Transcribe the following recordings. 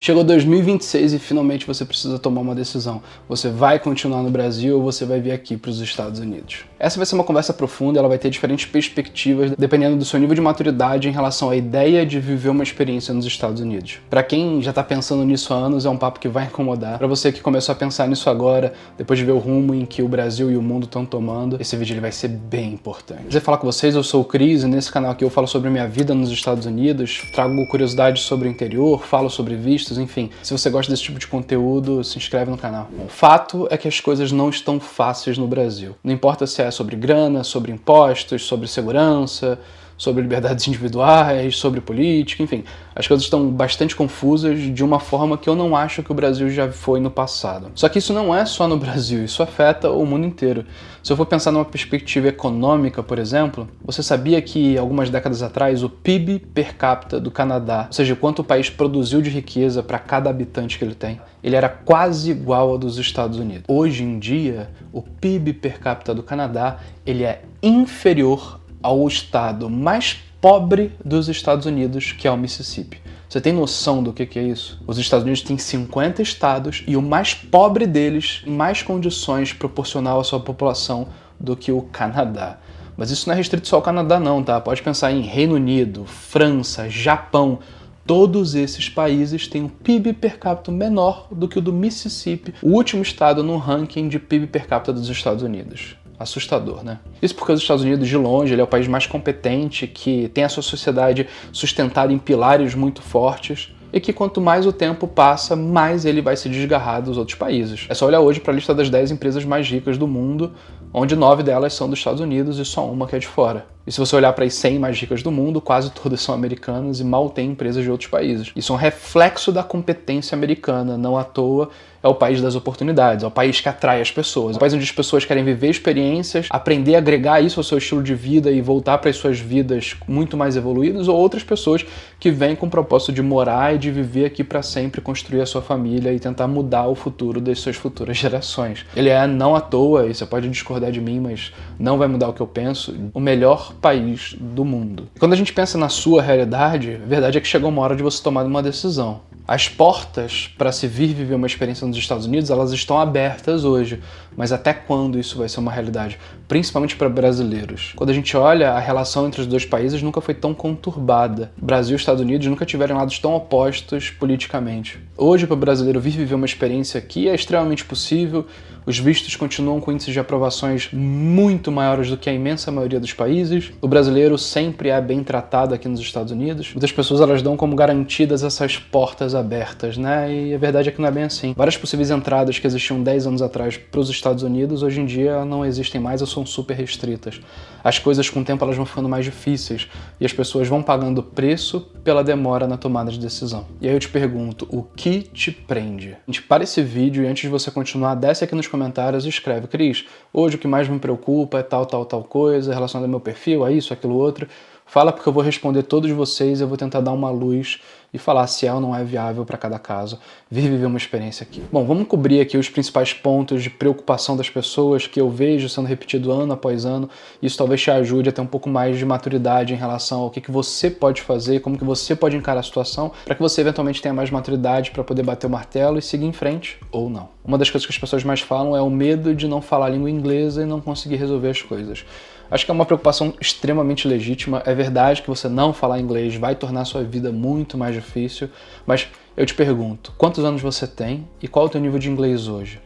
Chegou 2026 e finalmente você precisa tomar uma decisão. Você vai continuar no Brasil ou você vai vir aqui para os Estados Unidos? Essa vai ser uma conversa profunda, ela vai ter diferentes perspectivas dependendo do seu nível de maturidade em relação à ideia de viver uma experiência nos Estados Unidos. Para quem já está pensando nisso há anos, é um papo que vai incomodar. Para você que começou a pensar nisso agora, depois de ver o rumo em que o Brasil e o mundo estão tomando, esse vídeo ele vai ser bem importante. Prazer falar com vocês, eu sou o Cris e nesse canal aqui eu falo sobre a minha vida nos Estados Unidos, trago curiosidades sobre o interior, falo sobre vistos, enfim. Se você gosta desse tipo de conteúdo, se inscreve no canal. Bom, o fato é que as coisas não estão fáceis no Brasil. Não importa se é sobre grana, sobre impostos, sobre segurança, sobre liberdades individuais, sobre política, enfim. As coisas estão bastante confusas de uma forma que eu não acho que o Brasil já foi no passado. Só que isso não é só no Brasil, isso afeta o mundo inteiro. Se eu for pensar numa perspectiva econômica, por exemplo, você sabia que algumas décadas atrás o PIB per capita do Canadá, ou seja, quanto o país produziu de riqueza para cada habitante que ele tem, ele era quase igual ao dos Estados Unidos. Hoje em dia, o PIB per capita do Canadá, ele é inferior ao estado mais pobre dos Estados Unidos, que é o Mississippi. Você tem noção do que é isso? Os Estados Unidos têm 50 estados e o mais pobre deles em mais condições proporcional à sua população do que o Canadá. Mas isso não é restrito só ao Canadá não, tá? Pode pensar em Reino Unido, França, Japão. Todos esses países têm um PIB per capita menor do que o do Mississippi, o último estado no ranking de PIB per capita dos Estados Unidos. Assustador, né? Isso porque os Estados Unidos, de longe, ele é o país mais competente, que tem a sua sociedade sustentada em pilares muito fortes e que quanto mais o tempo passa, mais ele vai se desgarrar dos outros países. É só olhar hoje para a lista das 10 empresas mais ricas do mundo, onde 9 delas são dos Estados Unidos e só uma que é de fora. E se você olhar para as 100 mais ricas do mundo, quase todas são americanas e mal tem empresas de outros países. Isso é um reflexo da competência americana, não à toa é o país das oportunidades, é o país que atrai as pessoas. É o país onde as pessoas querem viver experiências, aprender a agregar isso ao seu estilo de vida e voltar para as suas vidas muito mais evoluídas, ou outras pessoas que vêm com o propósito de morar e de viver aqui para sempre, construir a sua família e tentar mudar o futuro das suas futuras gerações. Ele é, não à toa, e você pode discordar de mim, mas não vai mudar o que eu penso, o melhor país do mundo. E quando a gente pensa na sua realidade, a verdade é que chegou uma hora de você tomar uma decisão. As portas para se vir viver uma experiência nos Estados Unidos, elas estão abertas hoje, mas até quando isso vai ser uma realidade? Principalmente para brasileiros. Quando a gente olha, a relação entre os dois países nunca foi tão conturbada. Brasil e Estados Unidos nunca tiveram lados tão opostos politicamente. Hoje, para o brasileiro vir viver uma experiência aqui é extremamente possível. Os vistos continuam com índices de aprovações muito maiores do que a imensa maioria dos países. O brasileiro sempre é bem tratado aqui nos Estados Unidos. Muitas pessoas elas dão como garantidas essas portas abertas, né? E a verdade é que não é bem assim. Várias possíveis entradas que existiam 10 anos atrás para os Estados Unidos, hoje em dia não existem mais ou são super restritas. As coisas com o tempo elas vão ficando mais difíceis e as pessoas vão pagando preço pela demora na tomada de decisão. E aí eu te pergunto, o que te prende? A gente para esse vídeo e antes de você continuar, desce aqui nos comentários e escreve: Cris, hoje o que mais me preocupa é tal coisa relacionado ao meu perfil, a isso, aquilo, outro. Fala porque eu vou responder todos vocês e eu vou tentar dar uma luz e falar se é ou não é viável para cada caso vir viver uma experiência aqui. Bom, vamos cobrir aqui os principais pontos de preocupação das pessoas que eu vejo sendo repetido ano após ano. Isso talvez te ajude a ter um pouco mais de maturidade em relação ao que você pode fazer, como que você pode encarar a situação, para que você eventualmente tenha mais maturidade para poder bater o martelo e seguir em frente ou não. Uma das coisas que as pessoas mais falam é o medo de não falar a língua inglesa e não conseguir resolver as coisas. Acho que é uma preocupação extremamente legítima. É verdade que você não falar inglês vai tornar a sua vida muito mais difícil, mas eu te pergunto, quantos anos você tem e qual é o teu nível de inglês hoje?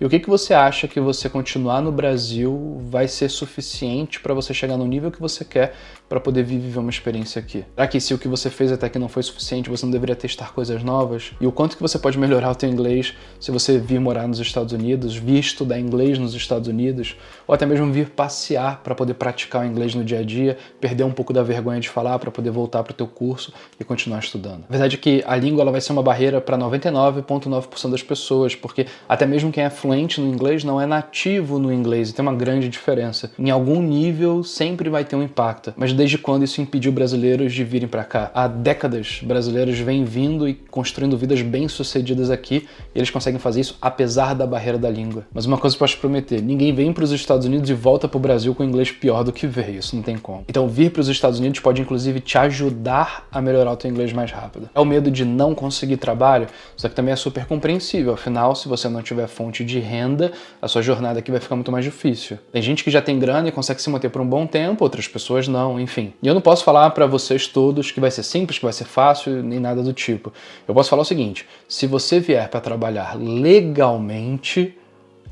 E o que você acha que você continuar no Brasil vai ser suficiente para você chegar no nível que você quer para poder viver uma experiência aqui? Será que se o que você fez até aqui não foi suficiente, você não deveria testar coisas novas? E o quanto que você pode melhorar o teu inglês se você vir morar nos Estados Unidos, vir estudar inglês nos Estados Unidos, ou até mesmo vir passear para poder praticar o inglês no dia a dia, perder um pouco da vergonha de falar para poder voltar para o teu curso e continuar estudando. A verdade é que a língua ela vai ser uma barreira para 99,9% das pessoas, porque até mesmo quem é fluente fluente no inglês não é nativo no inglês, e tem uma grande diferença. Em algum nível sempre vai ter um impacto, mas desde quando isso impediu brasileiros de virem para cá? Há décadas brasileiros vêm vindo e construindo vidas bem-sucedidas aqui, e eles conseguem fazer isso apesar da barreira da língua. Mas uma coisa eu posso te prometer, ninguém vem para os Estados Unidos e volta para o Brasil com inglês pior do que veio, isso não tem como. Então vir para os Estados Unidos pode inclusive te ajudar a melhorar o teu inglês mais rápido. É o medo de não conseguir trabalho, só que também é super compreensível, afinal, se você não tiver fonte de renda, a sua jornada aqui vai ficar muito mais difícil. Tem gente que já tem grana e consegue se manter por um bom tempo, outras pessoas não, enfim. E eu não posso falar para vocês todos que vai ser simples, que vai ser fácil, nem nada do tipo. Eu posso falar o seguinte, se você vier para trabalhar legalmente,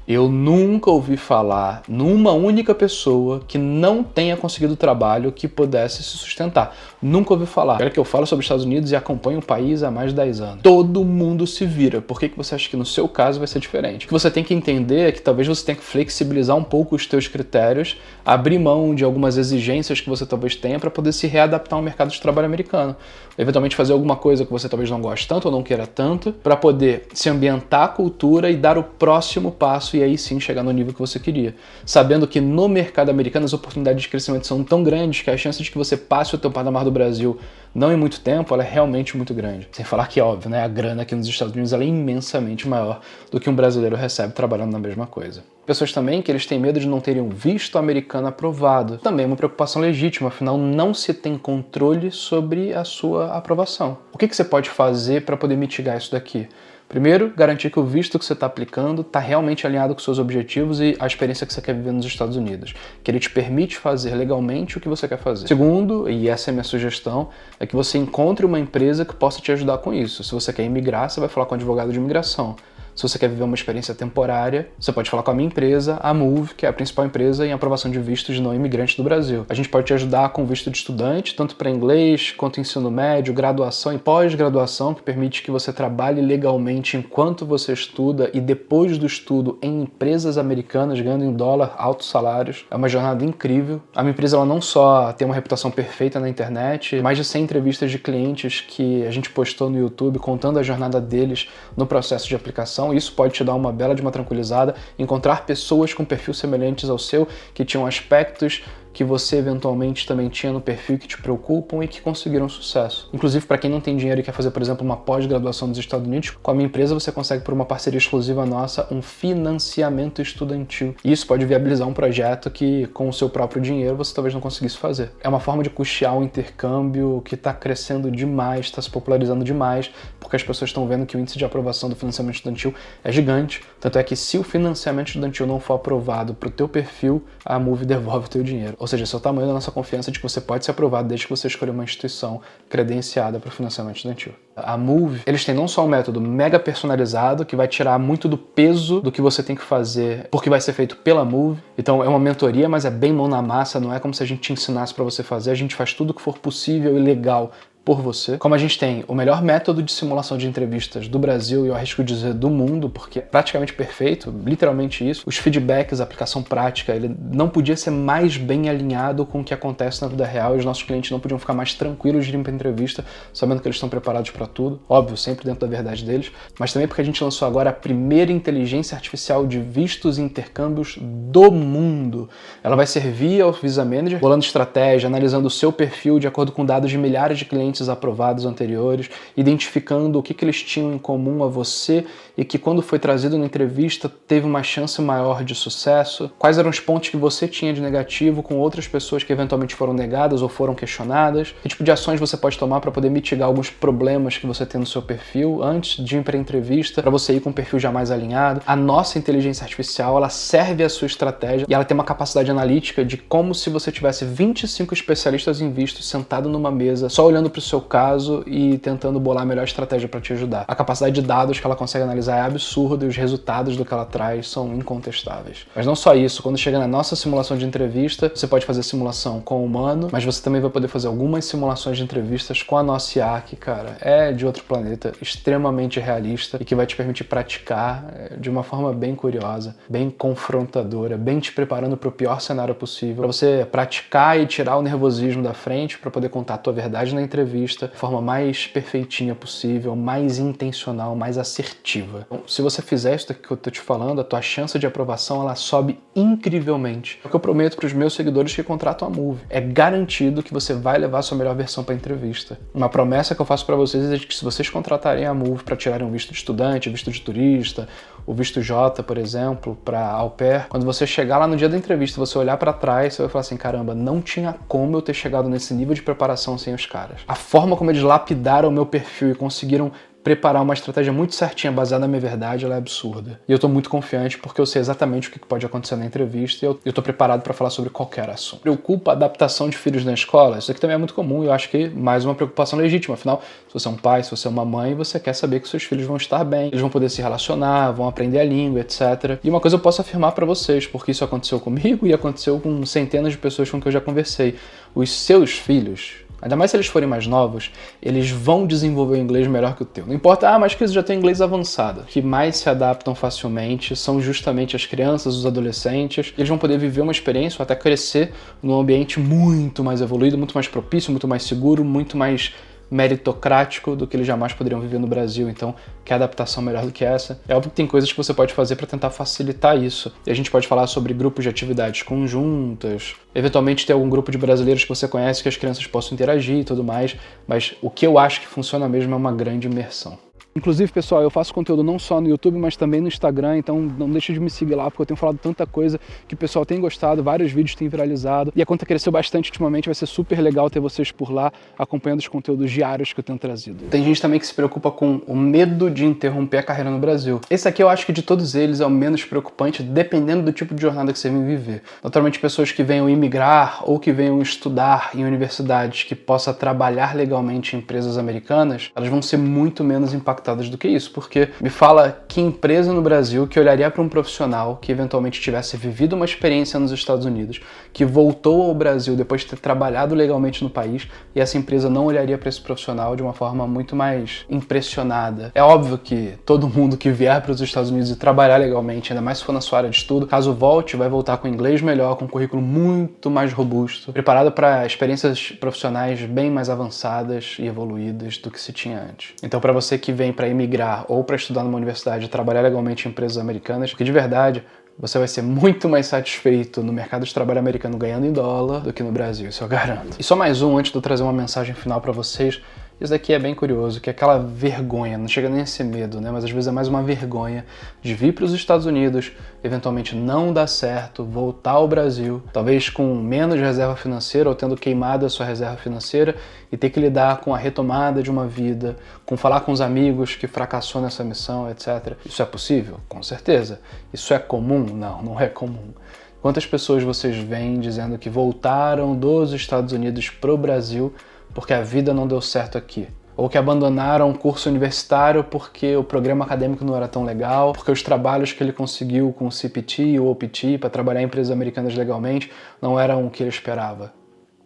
eu nunca ouvi falar numa única pessoa que não tenha conseguido trabalho que pudesse se sustentar. Nunca ouvi falar. Olha que eu falo sobre os Estados Unidos e acompanho o país há mais de 10 anos. Todo mundo se vira. Por que você acha que no seu caso vai ser diferente? O que você tem que entender é que talvez você tenha que flexibilizar um pouco os teus critérios, abrir mão de algumas exigências que você talvez tenha para poder se readaptar ao mercado de trabalho americano. Eventualmente fazer alguma coisa que você talvez não goste tanto ou não queira tanto, para poder se ambientar à cultura e dar o próximo passo e aí sim chegar no nível que você queria. Sabendo que no mercado americano as oportunidades de crescimento são tão grandes que a chance de que você passe o teu patamar do Brasil não em muito tempo, ela é realmente muito grande. Sem falar que, óbvio, né, a grana aqui nos Estados Unidos ela é imensamente maior do que um brasileiro recebe trabalhando na mesma coisa. Pessoas também que eles têm medo de não terem um visto americano aprovado. Também é uma preocupação legítima, afinal não se tem controle sobre a sua aprovação. O que você pode fazer para poder mitigar isso daqui? Primeiro, garantir que o visto que você está aplicando está realmente alinhado com seus objetivos e a experiência que você quer viver nos Estados Unidos, que ele te permite fazer legalmente o que você quer fazer. Segundo, e essa é a minha sugestão, é que você encontre uma empresa que possa te ajudar com isso. Se você quer imigrar, você vai falar com um advogado de imigração. Se você quer viver uma experiência temporária, você pode falar com a minha empresa, a Move, que é a principal empresa em aprovação de vistos de não imigrantes do Brasil. A gente pode te ajudar com visto de estudante, tanto para inglês, quanto ensino médio, graduação e pós-graduação, que permite que você trabalhe legalmente enquanto você estuda e depois do estudo em empresas americanas, ganhando em dólar, altos salários. É uma jornada incrível. A minha empresa ela não só tem uma reputação perfeita na internet, mais de 100 entrevistas de clientes que a gente postou no YouTube contando a jornada deles no processo de aplicação. Isso pode te dar uma bela de uma tranquilizada, encontrar pessoas com perfil semelhantes ao seu, que tinham aspectos que você eventualmente também tinha no perfil que te preocupam e que conseguiram sucesso. Inclusive, para quem não tem dinheiro e quer fazer, por exemplo, uma pós-graduação nos Estados Unidos, com a minha empresa você consegue, por uma parceria exclusiva nossa, um financiamento estudantil. E isso pode viabilizar um projeto que, com o seu próprio dinheiro, você talvez não conseguisse fazer. É uma forma de custear um intercâmbio que está crescendo demais, está se popularizando demais, porque as pessoas estão vendo que o índice de aprovação do financiamento estudantil é gigante. Tanto é que se o financiamento estudantil não for aprovado para o teu perfil, a Move devolve o teu dinheiro. Ou seja, esse é o tamanho da nossa confiança de que você pode ser aprovado desde que você escolha uma instituição credenciada para o financiamento estudantil. A Move, eles têm não só um método mega personalizado, que vai tirar muito do peso do que você tem que fazer, porque vai ser feito pela Move. Então é uma mentoria, mas é bem mão na massa, não é como se a gente te ensinasse para você fazer, a gente faz tudo o que for possível e legal por você. Como a gente tem o melhor método de simulação de entrevistas do Brasil e eu arrisco dizer do mundo, porque é praticamente perfeito, literalmente isso. Os feedbacks, a aplicação prática, ele não podia ser mais bem alinhado com o que acontece na vida real e os nossos clientes não podiam ficar mais tranquilos de ir para a entrevista, sabendo que eles estão preparados para tudo. Óbvio, sempre dentro da verdade deles, mas também porque a gente lançou agora a primeira inteligência artificial de vistos e intercâmbios do mundo. Ela vai servir ao Visa Manager, bolando estratégia, analisando o seu perfil de acordo com dados de milhares de clientes aprovados anteriores, identificando o que eles tinham em comum a você e que quando foi trazido na entrevista teve uma chance maior de sucesso, quais eram os pontos que você tinha de negativo com outras pessoas que eventualmente foram negadas ou foram questionadas, que tipo de ações você pode tomar para poder mitigar alguns problemas que você tem no seu perfil antes de ir para a entrevista, para você ir com um perfil já mais alinhado. A nossa inteligência artificial, ela serve à sua estratégia e ela tem uma capacidade analítica de como se você tivesse 25 especialistas em vistos sentados numa mesa, só olhando para o seu caso e tentando bolar a melhor estratégia para te ajudar. A capacidade de dados que ela consegue analisar é absurda e os resultados do que ela traz são incontestáveis. Mas não só isso, quando chega na nossa simulação de entrevista, você pode fazer simulação com o humano, mas você também vai poder fazer algumas simulações de entrevistas com a nossa IA, que, cara, é de outro planeta, extremamente realista e que vai te permitir praticar de uma forma bem curiosa, bem confrontadora, bem te preparando para o pior cenário possível, para você praticar e tirar o nervosismo da frente para poder contar a tua verdade na entrevista entrevista da forma mais perfeitinha possível, mais intencional, mais assertiva. Então, se você fizer isso daqui que eu tô te falando, a tua chance de aprovação ela sobe incrivelmente. É o que eu prometo para os meus seguidores que contratam a Moove. É garantido que você vai levar a sua melhor versão para a entrevista. Uma promessa que eu faço para vocês é de que se vocês contratarem a Moove para tirarem um visto de estudante, visto de turista, o visto J, por exemplo, para au pair, quando você chegar lá no dia da entrevista, você olhar para trás, você vai falar assim, caramba, não tinha como eu ter chegado nesse nível de preparação sem os caras. A forma como eles lapidaram o meu perfil e conseguiram preparar uma estratégia muito certinha, baseada na minha verdade, ela é absurda. E eu tô muito confiante porque eu sei exatamente o que pode acontecer na entrevista e eu tô preparado para falar sobre qualquer assunto. Preocupa a adaptação de filhos na escola? Isso aqui também é muito comum e eu acho que mais uma preocupação legítima. Afinal, se você é um pai, se você é uma mãe, você quer saber que seus filhos vão estar bem, eles vão poder se relacionar, vão aprender a língua, etc. E uma coisa eu posso afirmar para vocês, porque isso aconteceu comigo e aconteceu com centenas de pessoas com quem eu já conversei. Os seus filhos, ainda mais se eles forem mais novos, eles vão desenvolver o inglês melhor que o teu. Não importa, mas que eles já têm inglês avançado. Que mais se adaptam facilmente são justamente as crianças, os adolescentes. Eles vão poder viver uma experiência ou até crescer num ambiente muito mais evoluído, muito mais propício, muito mais seguro, muito mais meritocrático do que eles jamais poderiam viver no Brasil. Então, que adaptação melhor do que essa? É óbvio que tem coisas que você pode fazer para tentar facilitar isso. E a gente pode falar sobre grupos de atividades conjuntas, eventualmente ter algum grupo de brasileiros que você conhece que as crianças possam interagir e tudo mais, mas o que eu acho que funciona mesmo é uma grande imersão. Inclusive, pessoal, eu faço conteúdo não só no YouTube, mas também no Instagram, então não deixe de me seguir lá, porque eu tenho falado tanta coisa que o pessoal tem gostado, vários vídeos têm viralizado, e a conta cresceu bastante ultimamente, vai ser super legal ter vocês por lá, acompanhando os conteúdos diários que eu tenho trazido. Tem gente também que se preocupa com o medo de interromper a carreira no Brasil. Esse aqui eu acho que de todos eles é o menos preocupante, dependendo do tipo de jornada que você vem viver. Naturalmente, pessoas que venham imigrar ou que venham estudar em universidades que possa trabalhar legalmente em empresas americanas, elas vão ser muito menos impactadas do que isso, porque me fala que empresa no Brasil que olharia para um profissional que eventualmente tivesse vivido uma experiência nos Estados Unidos, que voltou ao Brasil depois de ter trabalhado legalmente no país, e essa empresa não olharia para esse profissional de uma forma muito mais impressionada. É óbvio que todo mundo que vier para os Estados Unidos e trabalhar legalmente, ainda mais se for na sua área de estudo, caso volte, vai voltar com inglês melhor, com um currículo muito mais robusto, preparado para experiências profissionais bem mais avançadas e evoluídas do que se tinha antes. Então, para você que vem para emigrar ou para estudar numa universidade e trabalhar legalmente em empresas americanas, porque de verdade você vai ser muito mais satisfeito no mercado de trabalho americano ganhando em dólar do que no Brasil, isso eu garanto. E só mais um antes de eu trazer uma mensagem final para vocês. Isso daqui é bem curioso, que é aquela vergonha, não chega nem a ser medo, né? Mas às vezes é mais uma vergonha de vir para os Estados Unidos, eventualmente não dar certo, voltar ao Brasil, talvez com menos reserva financeira ou tendo queimado a sua reserva financeira e ter que lidar com a retomada de uma vida, com falar com os amigos que fracassou nessa missão, etc. Isso é possível? Com certeza. Isso é comum? Não, não é comum. Quantas pessoas vocês veem dizendo que voltaram dos Estados Unidos para o Brasil porque a vida não deu certo aqui? Ou que abandonaram um curso universitário porque o programa acadêmico não era tão legal, porque os trabalhos que ele conseguiu com o CPT ou OPT para trabalhar em empresas americanas legalmente não eram o que ele esperava?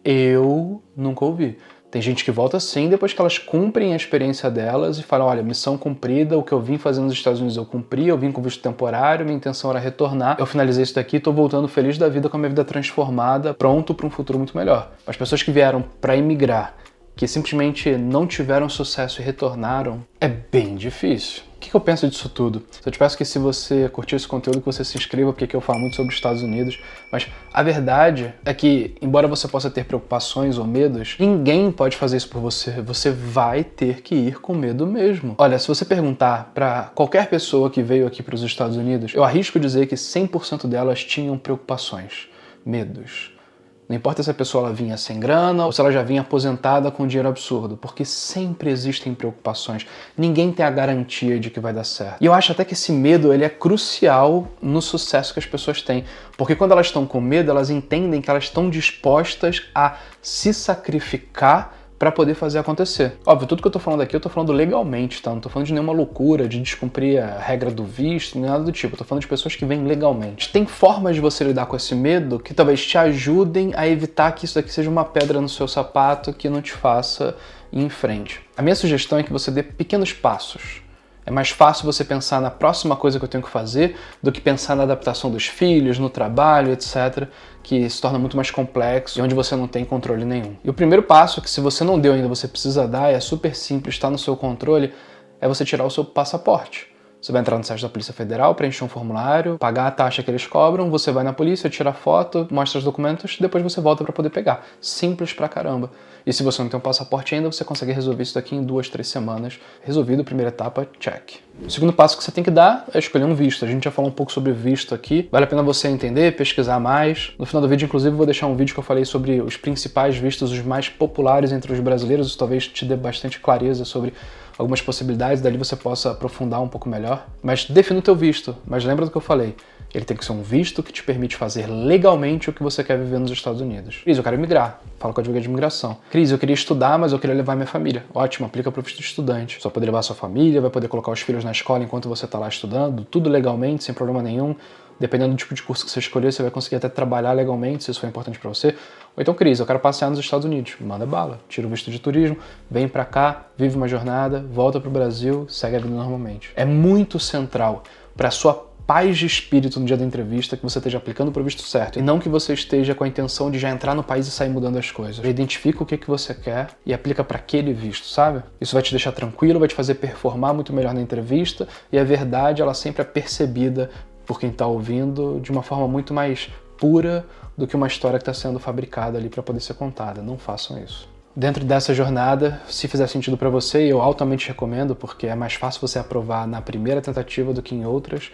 Eu nunca ouvi. Tem gente que volta sim depois que elas cumprem a experiência delas e falam, olha, missão cumprida, o que eu vim fazer nos Estados Unidos eu cumpri, eu vim com visto temporário, minha intenção era retornar, eu finalizei isso daqui, tô voltando feliz da vida com a minha vida transformada, pronto para um futuro muito melhor. As pessoas que vieram para emigrar, que simplesmente não tiveram sucesso e retornaram, é bem difícil. O que eu penso disso tudo? Eu te peço que se você curtiu esse conteúdo, que você se inscreva, porque aqui eu falo muito sobre os Estados Unidos, mas a verdade é que, embora você possa ter preocupações ou medos, ninguém pode fazer isso por você. Você vai ter que ir com medo mesmo. Olha, se você perguntar para qualquer pessoa que veio aqui para os Estados Unidos, eu arrisco dizer que 100% delas tinham preocupações, medos. Não importa se a pessoa ela vinha sem grana ou se ela já vinha aposentada com dinheiro absurdo, porque sempre existem preocupações. Ninguém tem a garantia de que vai dar certo. E eu acho até que esse medo ele é crucial no sucesso que as pessoas têm, porque quando elas estão com medo, elas entendem que elas estão dispostas a se sacrificar para poder fazer acontecer. Óbvio, tudo que eu tô falando aqui, eu tô falando legalmente, tá? Não tô falando de nenhuma loucura, de descumprir a regra do visto, nem nada do tipo. Eu tô falando de pessoas que vêm legalmente. Tem formas de você lidar com esse medo que talvez te ajudem a evitar que isso daqui seja uma pedra no seu sapato que não te faça ir em frente. A minha sugestão é que você dê pequenos passos. É mais fácil você pensar na próxima coisa que eu tenho que fazer do que pensar na adaptação dos filhos, no trabalho, etc., que se torna muito mais complexo e onde você não tem controle nenhum. E o primeiro passo, que se você não deu ainda, você precisa dar, é super simples, está no seu controle, é você tirar o seu passaporte. Você vai entrar no site da Polícia Federal, preencher um formulário, pagar a taxa que eles cobram, você vai na polícia, tira a foto, mostra os documentos, depois você volta para poder pegar. Simples pra caramba. E se você não tem um passaporte ainda, você consegue resolver isso daqui em 2, 3 semanas. Resolvido, primeira etapa, check. O segundo passo que você tem que dar é escolher um visto. A gente já falou um pouco sobre visto aqui. Vale a pena você entender, pesquisar mais. No final do vídeo, inclusive, vou deixar um vídeo que eu falei sobre os principais vistos, os mais populares entre os brasileiros. Isso talvez te dê bastante clareza sobre algumas possibilidades, dali você possa aprofundar um pouco melhor. Mas defina o teu visto. Mas lembra do que eu falei. Ele tem que ser um visto que te permite fazer legalmente o que você quer viver nos Estados Unidos. Cris, eu quero migrar. Fala com o advogado de imigração. Cris, eu queria estudar, mas eu queria levar minha família. Ótimo, aplica para o visto de estudante. Só poder levar a sua família, vai poder colocar os filhos na escola enquanto você está lá estudando, tudo legalmente, sem problema nenhum. Dependendo do tipo de curso que você escolher, você vai conseguir até trabalhar legalmente, se isso for importante para você. Ou então, Cris, eu quero passear nos Estados Unidos. Manda bala, tira o visto de turismo, vem para cá, vive uma jornada, volta para o Brasil, segue a vida normalmente. É muito central para a sua paz de espírito no dia da entrevista que você esteja aplicando para o visto certo e não que você esteja com a intenção de já entrar no país e sair mudando as coisas. Já identifica o que você quer e aplica para aquele visto, sabe? Isso vai te deixar tranquilo, vai te fazer performar muito melhor na entrevista e a verdade, ela sempre é percebida por quem está ouvindo de uma forma muito mais pura do que uma história que está sendo fabricada ali para poder ser contada. Não façam isso. Dentro dessa jornada, se fizer sentido para você, e eu altamente recomendo, porque é mais fácil você aprovar na primeira tentativa do que em outras,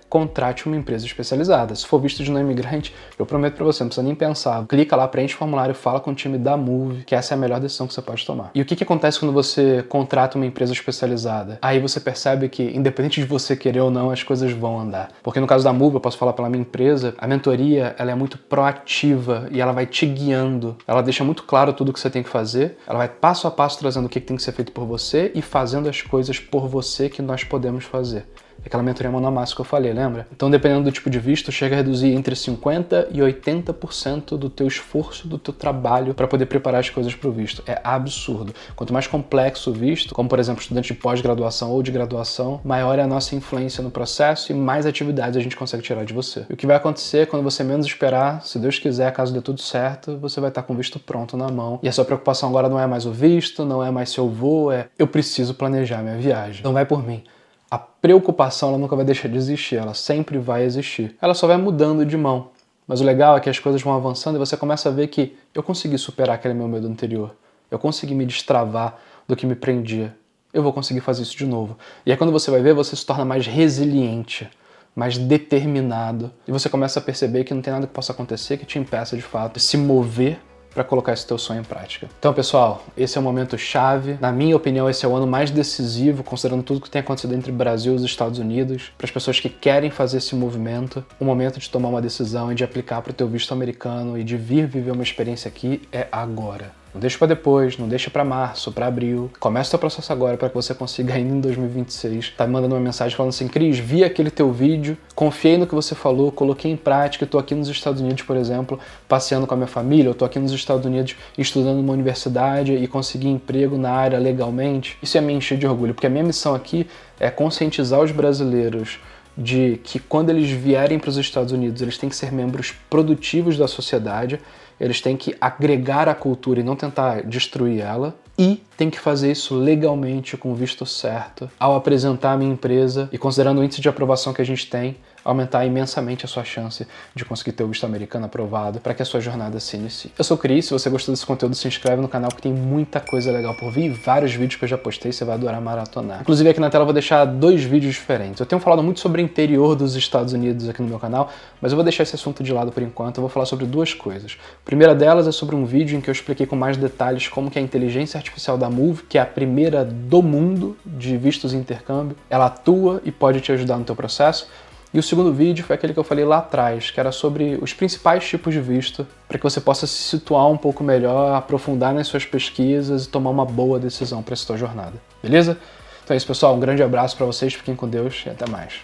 contrate uma empresa especializada. Se for visto de não imigrante, eu prometo para você, não precisa nem pensar. Clica lá, preenche o formulário, fala com o time da Move, que essa é a melhor decisão que você pode tomar. E o que acontece quando você contrata uma empresa especializada? Aí você percebe que, independente de você querer ou não, as coisas vão andar. Porque no caso da Move, eu posso falar pela minha empresa, a mentoria, ela é muito proativa e ela vai te guiando. Ela deixa muito claro tudo que você tem que fazer. Ela vai passo a passo trazendo o que tem que ser feito por você e fazendo as coisas por você que nós podemos fazer. Aquela mentoria mão na massa que eu falei, lembra? Então, dependendo do tipo de visto, chega a reduzir entre 50% e 80% do teu esforço, do teu trabalho para poder preparar as coisas para o visto. É absurdo. Quanto mais complexo o visto, como por exemplo estudante de pós-graduação ou de graduação, maior é a nossa influência no processo e mais atividades a gente consegue tirar de você. E o que vai acontecer quando você menos esperar, se Deus quiser, caso dê tudo certo, você vai estar com o visto pronto na mão. E a sua preocupação agora não é mais o visto, não é mais se eu vou, eu preciso planejar minha viagem. Então vai por mim. A preocupação ela nunca vai deixar de existir, ela sempre vai existir. Ela só vai mudando de mão. Mas o legal é que as coisas vão avançando e você começa a ver que eu consegui superar aquele meu medo anterior. Eu consegui me destravar do que me prendia. Eu vou conseguir fazer isso de novo. E aí quando você vai ver, você se torna mais resiliente, mais determinado. E você começa a perceber que não tem nada que possa acontecer que te impeça de fato de se mover para colocar esse teu sonho em prática. Então, pessoal, esse é o momento chave. Na minha opinião, esse é o ano mais decisivo, considerando tudo que tem acontecido entre o Brasil e os Estados Unidos, para as pessoas que querem fazer esse movimento. O momento de tomar uma decisão e de aplicar para o teu visto americano e de vir viver uma experiência aqui é agora. Não deixa para depois, não deixa para março, para abril. Começa o teu processo agora para que você consiga ainda em 2026. Tá me mandando uma mensagem falando assim, Cris, vi aquele teu vídeo, confiei no que você falou, coloquei em prática, eu tô aqui nos Estados Unidos, por exemplo, passeando com a minha família, eu tô aqui nos Estados Unidos estudando numa universidade e consegui emprego na área legalmente. Isso é me encher de orgulho, porque a minha missão aqui é conscientizar os brasileiros de que quando eles vierem para os Estados Unidos, eles têm que ser membros produtivos da sociedade, eles têm que agregar a cultura e não tentar destruir ela, e tem que fazer isso legalmente, com o visto certo, ao apresentar a minha empresa e considerando o índice de aprovação que a gente tem, aumentar imensamente a sua chance de conseguir ter o visto americano aprovado para que a sua jornada se inicie. Eu sou o Cris, se você gostou desse conteúdo, se inscreve no canal que tem muita coisa legal por vir, vários vídeos que eu já postei, você vai adorar maratonar. Inclusive aqui na tela eu vou deixar 2 vídeos diferentes. Eu tenho falado muito sobre o interior dos Estados Unidos aqui no meu canal, mas eu vou deixar esse assunto de lado por enquanto, eu vou falar sobre 2 coisas. A primeira delas é sobre um vídeo em que eu expliquei com mais detalhes como que a inteligência artificial da Move, que é a primeira do mundo de vistos e intercâmbio, ela atua e pode te ajudar no teu processo. E o segundo vídeo foi aquele que eu falei lá atrás, que era sobre os principais tipos de visto, para que você possa se situar um pouco melhor, aprofundar nas suas pesquisas e tomar uma boa decisão para essa tua jornada. Beleza? Então é isso, pessoal. Um grande abraço para vocês, fiquem com Deus e até mais.